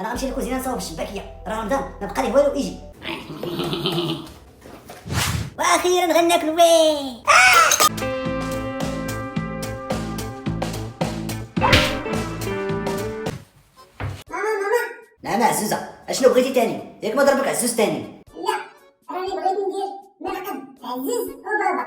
انا غنمشي للكوزينه نصاوب الشباكيه، راه رمضان ما بقى ليه والو يجي. واخيرا غناكلو وي. ماما نعم عزوزه، اشنو بغيتي تاني؟ ياك ما ضربك عزوز تاني؟ لا، راني بغيت ندير مرقد عزيز وبابا.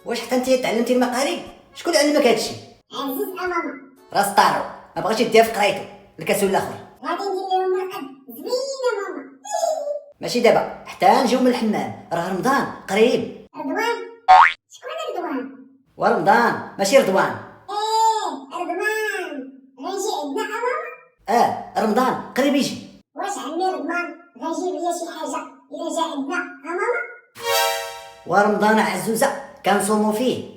واش حتى انت تعلمتي المقالي؟ شكون علمك هادشي؟ عزيز ماما. راس طارو ما بغاش يديها في قرايتو الكسول الاخر. غادي ندير لهم مرقد زوينه ماما. ماشي دابا حتى نجيو من الحمام، راه رمضان قريب. رضوان؟ شكون رضوان؟ ورمضان ماشي رضوان. رضوان غيجي عندنا ماما؟ رمضان قريب يجي. واش عمي رضوان غيجيب ليا شي حاجه الا جا عندنا ماما؟ ورمضان عزوزه كنصومو فيه.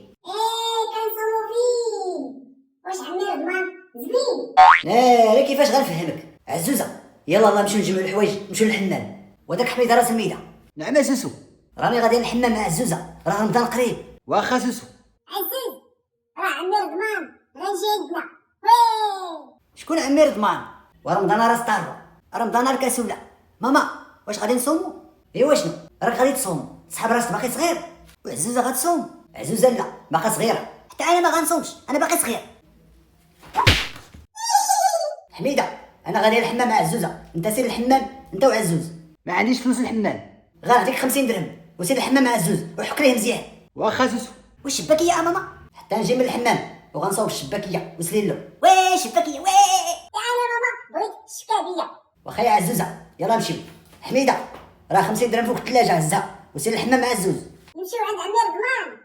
كنصومو فيه. واش عمي رضوان زوين؟ ناري كيفاش غنفهمك عزوزه. يلا نمشيو نجمعو الحوايج نمشيو للحمام. وداك حميده راس الميده. نعم سوسو. راني غادي للحمام مع عزوزه، راه رمضان قريب. واخا سوسو. عزيز راه عمي رضوان غيجي عندنا. وي شكون عمي رضمان؟ ورمضان راس طارو، رمضان الكسوله. ماما واش غادي نصومو؟ ايوا شنو راك غادي تصوم؟ صحاب راسك باقي صغير. وعزوزه غتصوم؟ عزوزه لا باقا صغيره. حتى انا ما غنصومش، انا باقي صغير. حميده انا غادي للحمام مع عزوزه، انت سير للحمام انت وعزوز. ما عنديش فلوس الحمام. غنعطيك 50 درهم وسير للحمام مع عزوز وحك ليه مزيان. واخا سوسو. والشباكيه ماما حتى نجي من الحمام وغنصاوب الشباكيه وسليلو. وي شباكيه وي. تعالى ماما بغيت الشكابيه. واخا يا عزوزه يلا نمشيو. حميده راه 50 درهم فوق الثلاجه عزها وسير للحمام مع عزوز. نمشيو عند عمي رضوان.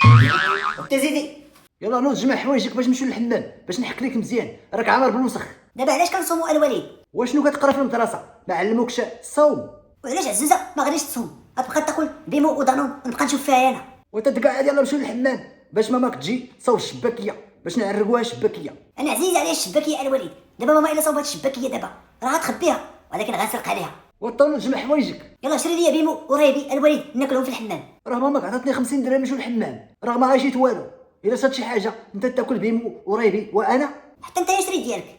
وانت زيدي. يلا نوض جمع حوايجك باش نمشيو للحمام باش نحك ليك مزيان، راك عامر بالوسخ. دابا علاش كنصوموا الوليد؟ واشنو كتقرا في المدرسه؟ ما علموكش الصوم؟ وعلاش عزوزه ما غاديش تصوم؟ غتبقى تاكل بيمو ودانون ونبقى نشوف فيها انا. وتتقعد يلا نمشيو للحمام باش ماماك تجي تصوب الشباكيه باش نعرقوها الشباكيه. انا عزيز عليا الشباكيه الوليد. دابا ماما الا صوبات الشباكيه دابا راه غتخبيها ولكن غنسرق عليها. وطول تجمع حوايجك. يلا شري لي بيمو وريبي الوليد ناكلهم في الحمام. راه ماماك عطاتني 50 درهم نمشيو للحمام، راه ما غايجيت والو. الا صات شي حاجه انت تاكل بيمو وريبي وانا. حتى انت شري ديالك.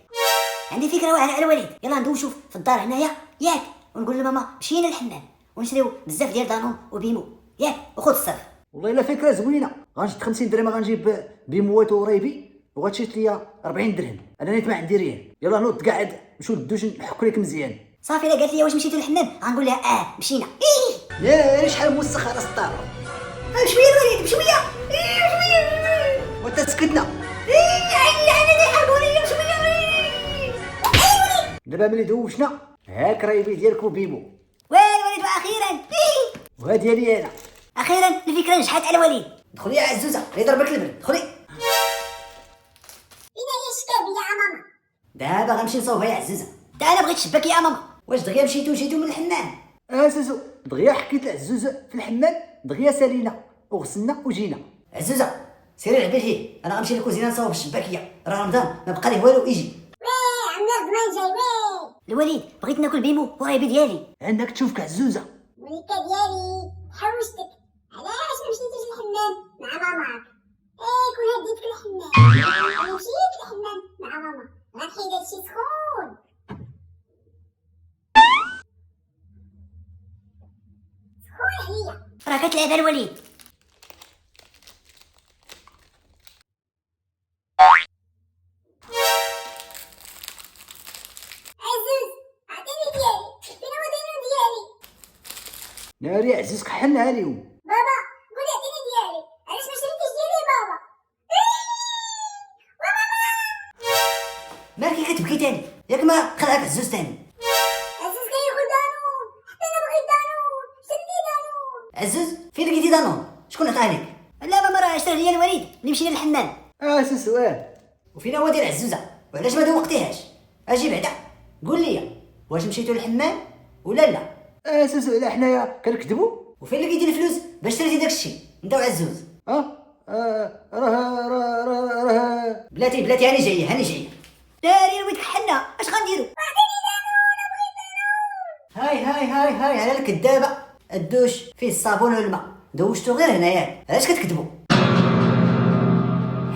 عندي فكره واعره على الوليد. يلا ندوشو في الدار هنايا ياك ونقول لماما مشينا للحمام ونشريو بزاف ديال دانون وبيمو ياك وخذ الصرف. والله الا فكره زوينه. غنشد 50 درهم غنجيب بيموات وريبي وغتشيت ليا 40 درهم. انا نيت ما عندي ريال. يلا نوض قاعد نمشيو للدوش نحك لك مزيان. صافي الا قالت لي واش مشيتو للحمام غنقول لها مشينا. يا شحال موسخه راس الطار. بشويه الوليد بشويه. بشويه وانت سكتنا. دابا ملي دوشنا هاك رايبي ديالك وبيمو. وين الوليد واخيرا. وهادي ديالي انا. اخيرا الفكره نجحت على الوليد. دخلي يا عزوزه غير ضربك البرد. دخلي. فين هي الشكابيه ماما؟ دابا غنمشي نصوبها يا عزوزه. تا انا بغيت الشباكيه يا ماما. واش دغيا مشيتو جيتو من الحمام؟ سوسو دغيا حكيت لعزوزه في الحمام دغيا سالينا وغسلنا وجينا. عزوزه سيري لعبي ليه، انا غنمشي للكوزينه نصوب الشباكيه، راه رمضان ما بقى ليه والو يجي. وي عمي رضوان جاي. وي الوليد بغيت ناكل بيمو ورايبي ديالي. عندك تشوفك عزوزه. وليكا ديالي حوشتك. علاش ما مشيتيش للحمام مع ماماك؟ كون هديتك للحمام. انا مشيت للحمام مع ماما غنحيد هادشي سخون. سخون عليا. راه كتلعب على الوليد. عزوز عطيني ديالي. فين هو دينو ديالي؟ ناري عزيزك حنها اليوم. بابا قولي عطيني ديالي. علاش ما شريتيش ديالي بابا؟ مالك كتبكي تاني؟ ياك ما خلعك عزوز تاني؟ عزوز كياكل دانون. حتى انا بغيت دانون. شري لي دانون. عزوز فين لقيتي دانون؟ شكون عطانيك؟ لا ماما راه اشترى ليا الوليد اللي مشينا للحمام. سوسو وفين هو ديال عزوزه؟ وعلاش ما دوقتيهاش؟ اجي بعدا قول لي واش مشيتو للحمام ولا لا؟ سوسو لا حنايا كنكذبوا. وفين لقيتي الفلوس باش شريتي داكشي انت وعزوز؟ راه بلاتي هاني جايه. داري الوليد كحلنا اش غنديرو؟ هاي على الكدابه. الدوش فيه الصابون والماء دوشتو غير هنا ياك. علاش كتكذبوا؟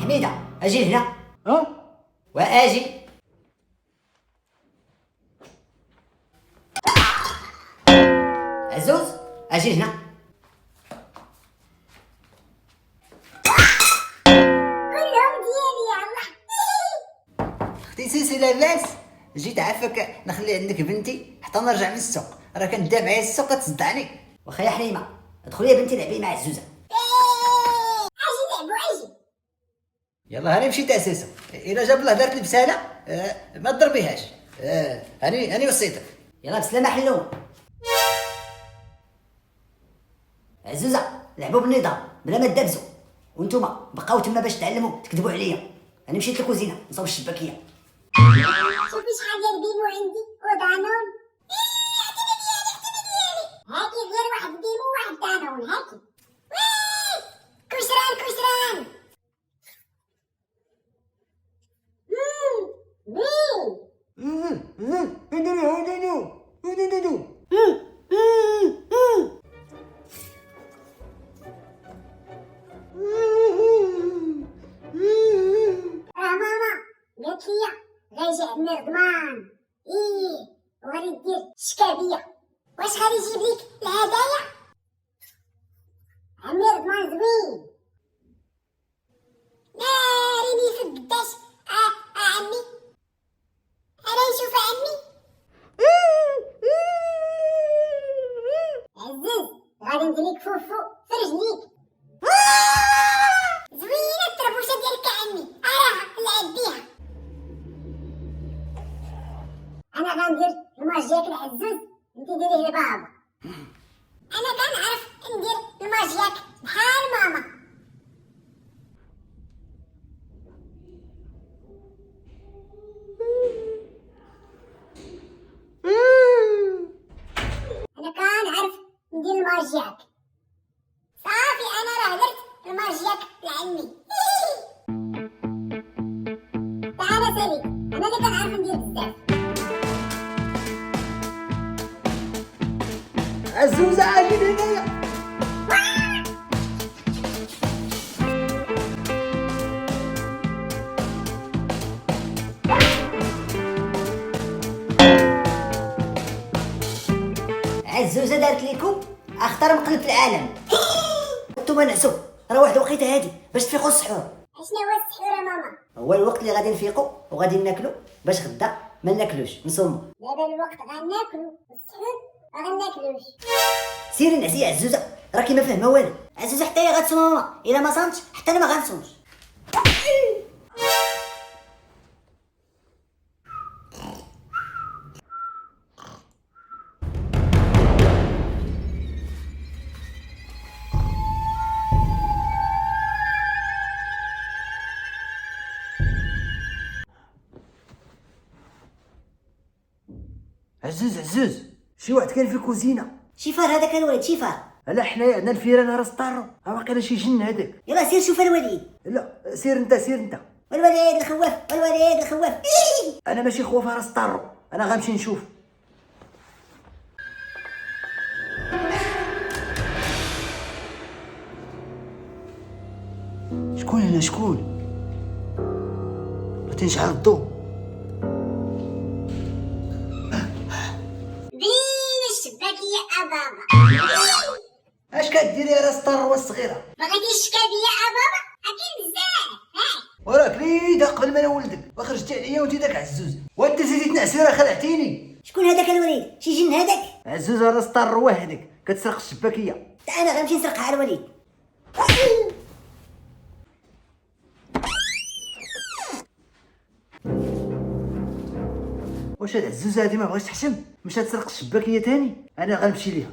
حميده اجي هنا. واجي عزوز اجي هنا. كلهم ديالي يلا. اختي سيسي لاباس؟ جيت عافاك نخلي عندك بنتي حتى نرجع من السوق، راه كندا معايا السوق كتصدعني. واخا يا حليمه ادخلي يا بنتي لعبي مع عزوزه. اجي لعبوا اجي. يلا هاني مشيت اساسا، الا جاب الله دارت البساله ما تضربيهاش. هاني وصيتك. يلا بسلامه حلومه. عزوزه لعبوا بالنظام بلا ما تدابزوا، وانتوما بقاو تما باش تعلموا تكذبوا عليا. انا مشيت للكوزينه نصاوب الشباكيه. شوفي شحال ديال بيمو عندي ودانون. عطيني ديالي. هاكي غير واحد بيمو وواحد دانون هاكي. كشران. بي. راه ماما قالت ليا غيجي عندنا رضمان. وغادي دير شكابيه. واش غادي يجيب ليك الهدايا؟ عمي رضمان زوين. ناريني في القداش. عمي انا نشوف عمي. عزيز غادي ندير لك فوفو في رجليك. زوينه الطربوشه ديالك عمي. لعب بيها. انا غندير الماجيك لعزوز انت ديريه لبابا. انا كنعرف ندير الماجيك بحال ماما. انا كنعرف ندير الماجيك. صافي انا راه درت الماجيك لعمي. تعال سالي انا اللي كنعرف ندير بزاف. عزوزه اجي هنايا. عزوزه دارت ليكم اخطر مقلب في العالم. انتوما نعسوا، راه واحد الوقيته هادي باش تفيقوا السحور. شنو هو السحور يا ماما؟ هو الوقت اللي غادي نفيقوا وغادي ناكلوا باش غدا ما ناكلوش نصوموا. دابا الوقت غناكلو والسحور مغناكلوش. سيري نعسي يا عزوزه، راكي ما فاهمه والو. عزوزه حتى هي غتصوم ماما، الا ما صامتش حتى انا ما غنصومش. عزوز شي واحد كان في الكوزينه. شيفار هذاك الوليد شيفار. لا حنايا عندنا الفيران راس طارو، واقيلا شي جن هذاك. يلا سير شوف الوليد. لا سير انت. والوليد الخواف. انا ماشي خوف راس طارو، انا غنمشي نشوف. شكون هنا بغيتي نشعل الضو. بين الشباكية أبابا. اش كديري يا راس طارو الصغيره؟ بغيتي الشكابية أبابا؟ أكيد بزاف. وراك ليدا قبل ما نولدك وخرجتي عليا وانت داك عزوز، وانت زيدي تنعسي راه خلعتيني. شكون هذاك الوليد؟ شي جن هذاك؟ عزوز راس طارو هذيك كتسرق الشباكيه. تا انا غنمشي نسرقها على الوليد. واش هاد عزوز هادي ما بغاش تحشم؟ مشات تسرق الشباكيه تاني؟ انا غنمشي ليها.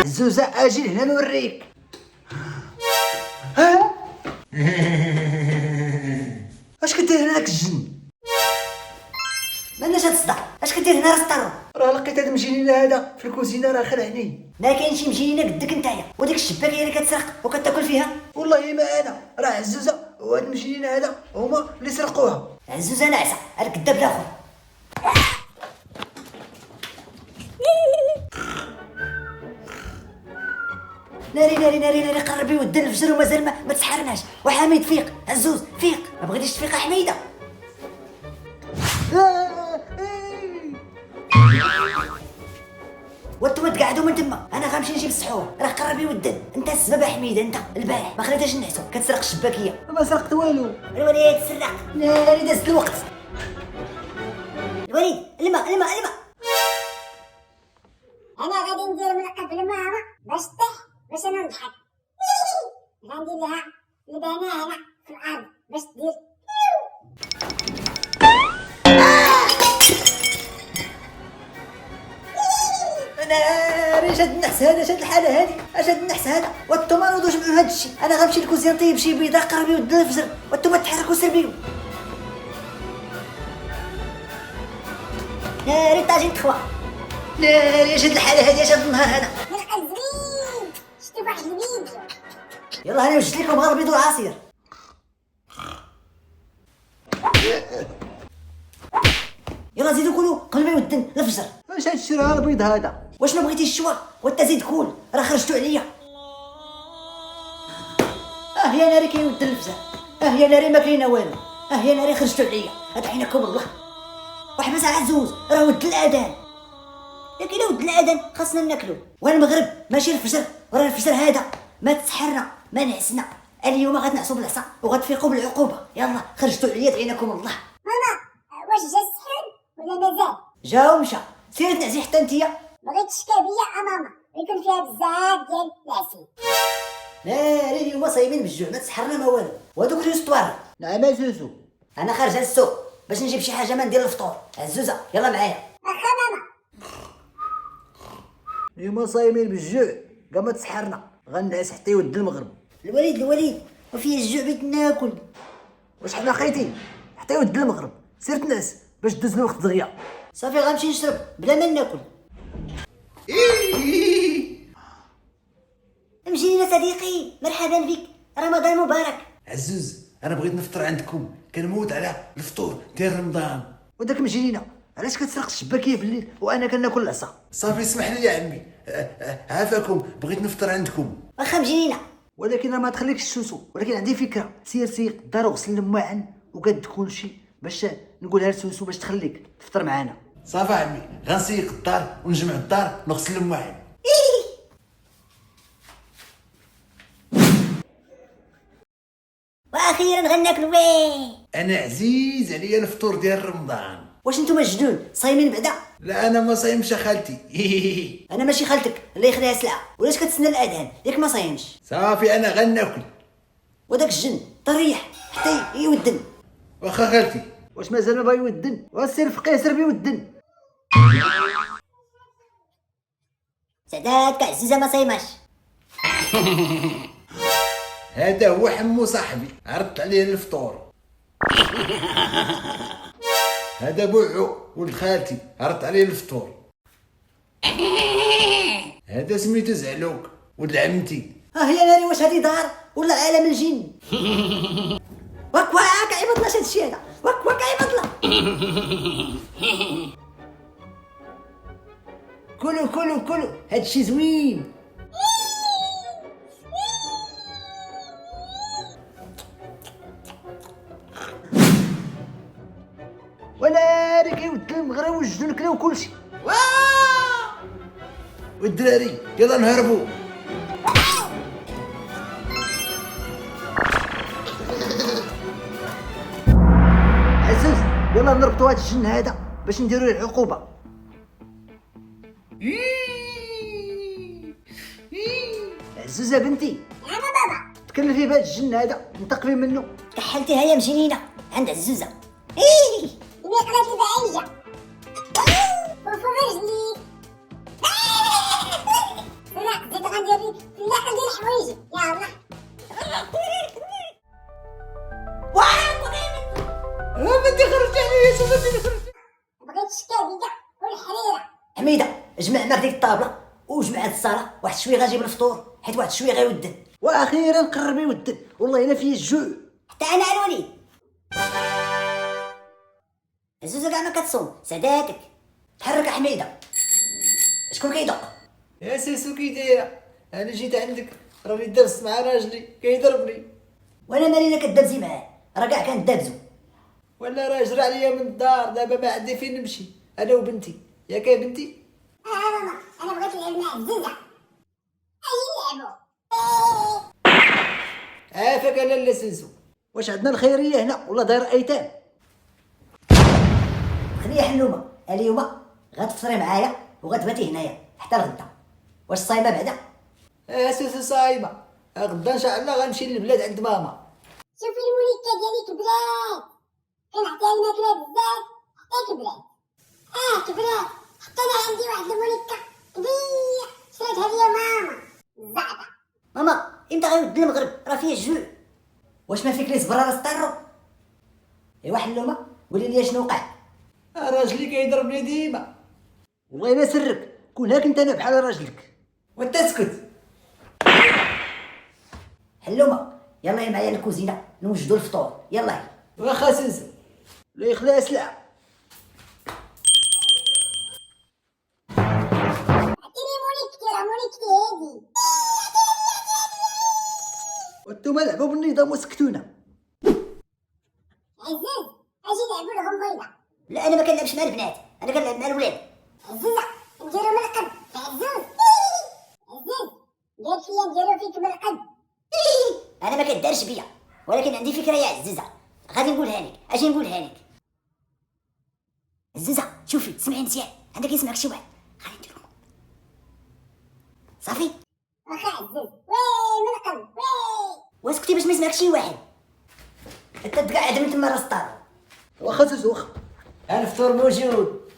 عزوزه اجي هنا نوريك. ها اش كدير هنا داك الجن؟ مالناش هاد الصداع، اش كدير هنا راس طارو؟ راه لقيت هاد المجنين هذا في الكوزينه راه خلعني. ما كاين شي مجينه قدك نتايا، وديك الشباكيه اللي كتسرق وكتاكل فيها. والله ما انا، راه عزوزه وهاد المجنين هذا هما اللي سرقوها. عزوزه ناعسه، هاد الكذاب الاخر. ناري ناري ناري ناري، قربي ودن الفجر ومازال ما تسحرناش. وحميد فيق، عزوز فيق، ما بغيتيش تفيق حميده. وانتم تقعدوا من تما، انا غنمشي نجيب السحور. راه قربي ودن، انت السبب حميده. انت البارح ما خليتهاش نعسو كتسرق الشباكيه. ما سرقت والو. الوليد تسرق. ناري دازت الوقت. الوليد الماء الماء الماء. انا غادي ندير ملقب لماما باش طيح باش انا نضحك. غندير لها البنانه هنا في الارض باش تدير. ناري شاد النحس هذا، شاد الحاله هذه، شاد النحس هذا. وانتم ما نوضوش من هذا الشيء. انا غنمشي للكوزين طيب شي بيضه قربي ودن الفجر، وانتم تحركوا سربيو. ناري طاجين تخوى. ناري شاد الحاله هذه، شاد النهار هذا. ملقب زوين شفتو واحد الفيديو. يلا انا وجدت لكم غير البيض والعصير. يلا زيدوا كلوا قبل ما يودن الفجر. اش هاد الشرع البيض هذا؟ واشنو بغيتي الشوا؟ وانت زيد كول، راه خرجتوا عليا. يا ناري كيودن الفجر، يا ناري ما كاينه والو، يا ناري خرجتوا عليا. هاد عينكم الله. وحبس عزوز، راه ود الاذان. لكن ود الاذان خاصنا ناكلو. والمغرب ماشي الفجر، وراه الفجر هذا ما تسحرنا ما نعسنا. اليوم غتنعسوا بالعصا وغتفيقوا بالعقوبه. يلا خرجتوا عليا عينكم الله. ماما واش جا السحر ولا مازال؟ جا ومشى. سيري تنعسي حتى انتيا. بغيت الشكابيه ماما ويكون فيها بزاف ديال العسل. ناري اليوم صايمين بالجوع، ما تسحرنا ما والو. وهذوك اليوسطوار. نعم زوزو. انا خارج على السوق باش نجيب شي حاجه ما ندير الفطور. عزوزه يلا معايا. واخا ماما. اليوم صايمين بالجوع كاع ما تسحرنا، غنعس حتى يود المغرب. الوليد وفيه الجوع بغيت ناكل. واش حنا خايتين حتى يود المغرب؟ سير تنعس باش دوز الوقت دغيا. صافي غنمشي نشرب بلا ما ناكل. امشي لنا صديقي، مرحبا بك، رمضان مبارك. عزوز انا بغيت نفطر عندكم، كنموت على الفطور ديال رمضان. وداك مجنينه علاش كتسرق الشباكيه بالليل وانا كناكل العصا؟ صافي اسمح لي يا عمي، عافاكم بغيت نفطر عندكم. واخا مجينا. ولكن ما تخليكش السوسو، ولكن عندي فكره. سير الدار وغسل الماعن وقد كلشي باش نقولها لسوسو باش تخليك تفطر معانا. صافي عمي غنسيق الدار ونجمع الدار نغسل المواعين. واخيرا غناكلوا. ويه انا عزيز عليا الفطور ديال رمضان. واش نتوما جنون صايمين بعدا؟ لا انا ما صايمش خالتي. انا ماشي خالتك اللي يخليها سلعه. ولاش كتسنى الاذان ياك ما صايمش؟ صافي انا غناكل. وداك الجن طريح حتى يودن. واخا خالتي. واش مازال ما باغي يودن؟ وسير فقيه سير بيودن. سعدات كعزوزه ما صايماش. هذا هو حمو صاحبي، عرضت عليه الفطور. هذا بوعو ولد خالتي، عرضت عليه الفطور. هذا سميتو زعلوك ولد عمتي. يا ناري واش هادي دار ولا عالم الجن؟ واك عيبطنا شاد الشي هذا، واك عيبطنا. كلوا هادشي زوين. وناري كيود المغرب والجنون كلاو كلشي. والدراري يلا نهربوا. عزوز يلا نربطوا هاد الجن هذا باش نديروا له العقوبه. عزوزه بنتي انا بابا تكلفي بهاد الجن هذا انتقمي منه. كحلتيها يا مجنينه عند عزوزه. اللي قلت لي بعيجه وفوق رجلي. لا زيد غندير حوايجي يلا. بدي خرج عليا بدي خرج. بغيت الشكابيه والحريره. حميده اجمع معك ديك الطابله وجمع هاد الصاله، واحد شويه غنجيب الفطور حيت واحد شويه غيودن. واخيرا قرب يودن، والله الا فيه الجوع. حتى انا على الوليد. عزوزه كاع ما كتصوم سعداتك. تحرك يا حميده. شكون كيدق؟ يا سيسو كي دايره؟ انا جيت عندك راني دابست مع راجلي كيضربني. وانا مالي انا كدابزي معاه، راه كاع كندابزو. ولا راه جرى عليا من الدار، دابا ما عندي فين نمشي انا وبنتي. ياك يا بنتي؟ ماما انا بغيت نلعب مع الزوزه. اي نلعبو. عافاك انا لا سنسو. واش عندنا الخيريه هنا ولا داير ايتام؟ خليها حلومه، اليوم غتفطري معايا وغتباتي هنايا حتى الغدا. واش صايمه بعدا؟ سوسو صايمه. غدا ان شاء الله غنمشي للبلاد عند ماما. شوفي الموليكه ديالي كبرات، كنعطيها الماكله بزاف حتى كبرات. كبرات، حتى انا عندي واحد الموليكه كبير شريتها ليا ماما الزعتر. ماما امتى غيود المغرب؟ راه فيه الجوع. واش ما فيك لي زبره راس طارو؟ ايوا حلومه قولي لي شنو وقع. راجلي كيضربني ديما. والله الا سرك كون هاك انت انا بحال راجلك. وانت اسكت. حلومه يلا معايا للكوزينه نوجدوا الفطور، يلا. واخا سنسو لا يخلع سلعه. عطيني موليكتي، راه موليكتي هادي. وانتوما لعبوا بالنظام وسكتونا. عزاز اجي نلعبو الغميضه. لا انا ما كنلعبش مع البنات، انا كنلعب مع الولاد. عزوزه نديرو ملقب عزوز. عزوز قال فيا نديرو فيك ملقب. انا ما كدارش بيا، ولكن عندي فكره يا عزيزه غادي نقولها لك. اجي نقولها لك عزيزه. شوفي سمعي مزيان، عندك يسمعك شي واحد. غادي نديرو صافي. واخا عزوز وي ملقب وي. واسكتي باش ما يسمعك شي واحد. انت تقعد من تما راس طار. واخا سوسو واخا. الفطور موجود.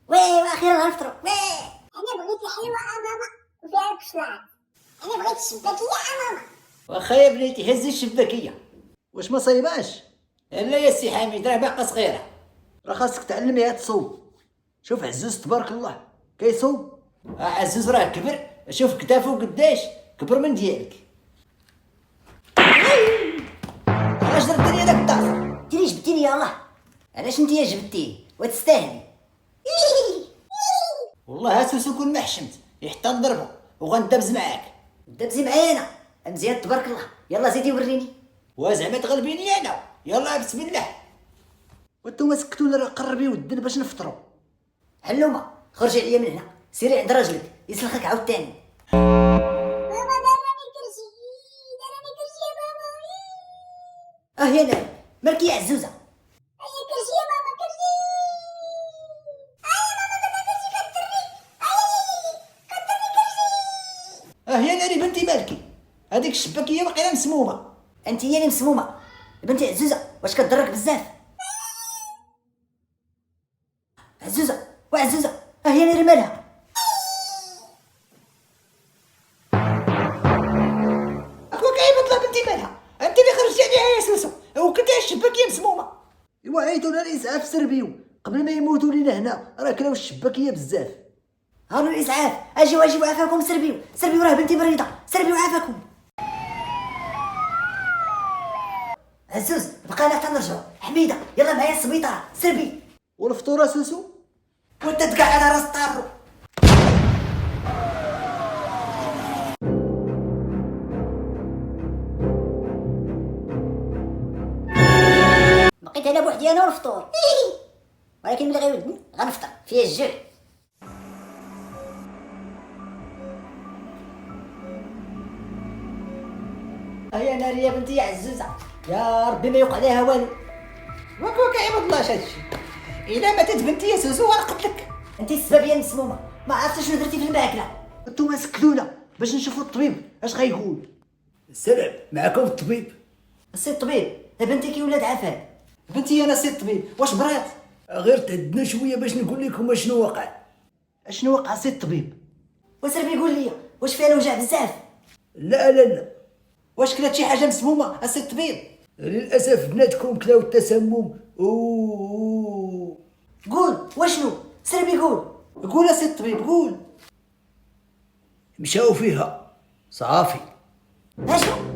وي واخيرا غنفطروا. وي انا بغيت الحلوه ماما وفيها الكشلاط. انا بغيت الشباكيه ماما. واخا يا بنيتي هزي الشباكيه. واش ما صايباش؟ لا يا سي حميد راه باقا صغيره، راه خاصك تعلميها تصوم. شوف عزوز تبارك الله كيصوم. عزوز راه كبر، شوف كتافو قداش كبر من ديالك. علاش ضربتني هذاك الطاس؟ انتي اللي جبتيني يا الله. علاش انتي جبتيه وتستاهلي؟ والله سوسو كون ما حشمت حتى نضربو وغندبز معاك. دابزي معايا انا مزيان تبارك الله. يلا زيدي وريني. وزعما تغلبيني انا. يلا بسم الله. وانتوما سكتونا راه قربيو الدن باش نفطروا. حلومه خرجي عليا من هنا، سيري عند راجلك يسلخك عاوتاني. ماما دارني كرشي، دارني كرشي يا ماما. يا نعم مالك يا عزوزه؟ اي كرشي يا ماما كرشي. يا ماما دابا كرشي كدرني. كدرني كرشي. يا ناري بنتي مالكي؟ هذيك الشباكيه واقيلا مسمومه. انت هي اللي مسمومه بنتي عزوزه. واش كضرك بزاف؟ عزوزه وعزوزه هي اللي رمالها. اخوك عيب طلع بنتي مالها؟ انت اللي خرجتي عليها يا سوسو وكنت الشباكيه مسمومه. ايوا عيطونا الاسعاف سربيو قبل ما يموتوا لينا هنا، راه كلاو الشباكيه بزاف. هانو الاسعاف اجيو عافاكم. سربيو راه بنتي مريضه. سربيو عافاكم. عزوز بقى لا تنرجعوا. حميده يلا معايا السبيطار. سربي. والفطوره سوسو؟ وانت تقعد على راس طارو. بقيت انا بوحدي انا والفطور. ولكن ملي غيودني غنفطر فيها الجوع. يا ناري يا بنتي يا عزوزه، يا ربي ما يوقع ليها والو. وكوك عيب الله هادشي. الا ماتت بنتي يا سوسو غنقتلك. انت السبب يا المسمومه، ما عرفتش شنو درتي في الماكله. انتوما سكتونا باش نشوفوا الطبيب اش غيقول. السلام معكم الطبيب. السي الطبيب بنتي كي ولات عافاك. بنتي انا سي الطبيب واش بريت؟ غير تعدنا شويه باش نقول لكم شنو وقع. اشنو وقع سي الطبيب؟ وسير بيقول لي واش فيها الوجع بزاف؟ لا واش كلات شي حاجه مسمومه السي الطبيب؟ للاسف بناتكم كلاو التسمم. قول واشنو؟ سير بيقول. قول السي الطبيب قول. مشاو فيها صافي. اشنو؟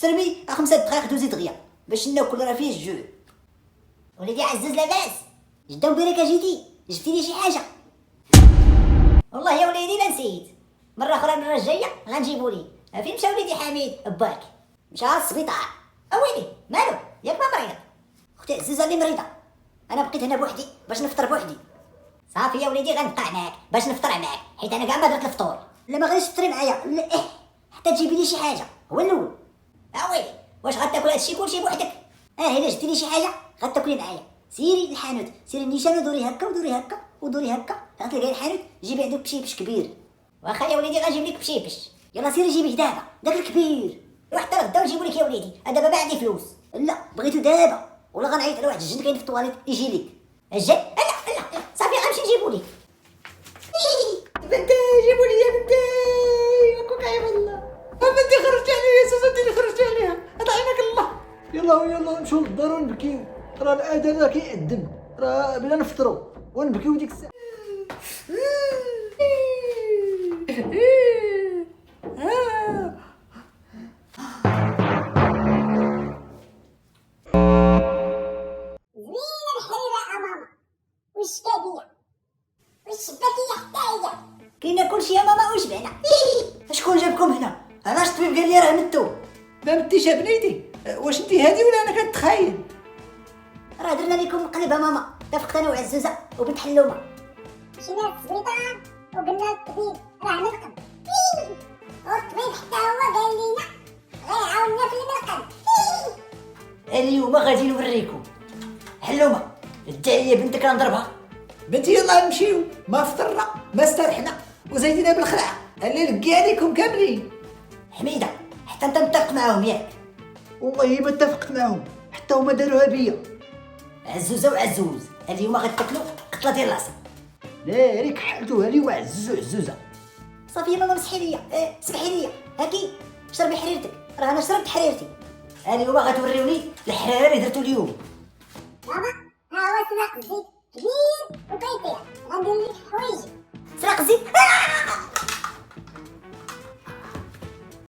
سربي 5 دقائق دوزي دغيا باش ناكل راه فيه الجوع. وليدي عزوز لاباس؟ جدا مبارك جيتي جبتي لي شي حاجه. والله يا وليدي لا نسيت، مره اخرى المره الجايه غنجيبو لي. فين مشى وليدي حميد باك؟ مشى للسبيطار. اويلي مالو ياك ما مريض؟ اختي عزوزه اللي مريضه، انا بقيت هنا بوحدي باش نفطر بوحدي. صافي يا وليدي غنبقى معاك باش نفطر معاك، حيت انا كاع ما درت الفطور. لا ما غاديش تفطري معايا، لا حتى تجيبي لي شي حاجه هو الاول. اويلي واش غتاكل هادشي كلشي بوحدك؟ الا جبتي لي شي حاجه غتاكلي معايا. سيري للحانوت، سيري النيشان ودوري هكا ودوري هكا ودوري هكا، غتلقاي الحانوت جيبي عندك بشيبش كبير. واخا يا وليدي غنجيب لك بشيبش، يلا سيري جيبيه دابا داك الكبير. وحتى غدا نجيبو لك يا وليدي، دابا ما عندي فلوس. لا بغيتو دابا ولا غنعيط على واحد الجن كاين في الطواليت يجي لك. الجن؟ لا صافي غنمشي نجيبو لك. بنتي جيبوا لي يا بنتي، هكاك يا والله. بنتي خرجت عليها يا سوسه، انت اللي خرجت عليها، اطعمك الله. يلا نمشيو للدار ونبكيو، راه الاذان راه كيأذن، راه بلا نفطروا ونبكيو ديك الساعه. زوينة الحريرة يا ماما، وش كابية وش باكية حتى هي. كاين كلشي يا ماما وشبعنا. شكون جابكم هنا؟ علاش الطبيب قال لي راه متو؟ ما متيش يا بنيتي، واش انت هادي ولا انا كنتخايل؟ راه درنا لكم مقلبه ماما، اتفقت انا وعزوزه وبنت حلومه. مشينا للسبيطار وقلنا للطبيب راه نرقد، والطبيب حتى هو قال لينا غيعاوننا في المرقد. اليوم غادي نوريكم. حلومه ادعي بنتك نضربها. بنتي يلا نمشيو، ما فطرنا ما استرحنا وزيدنا بالخلعه، اللي لقي عليكم كاملين. حميده حتى انت متفق معاهم ياك؟ والله ما اتفقت معاهم، حتى هما داروها بيا. عزوزه وعزوز اليوم غتاكلوا قطله ديال العصا. لا ريك حلتوها لي وعزوزه. صافي يا ماما مسحي ليا، سمحي ليا هاكي شربي حريرتك، راه انا شربت حريرتي. اليوم غتوريوني الحراره اللي درتو اليوم. ماما ها هو سراق زيت كبير وكيطير، غندير لك حوايجي. سرق زيت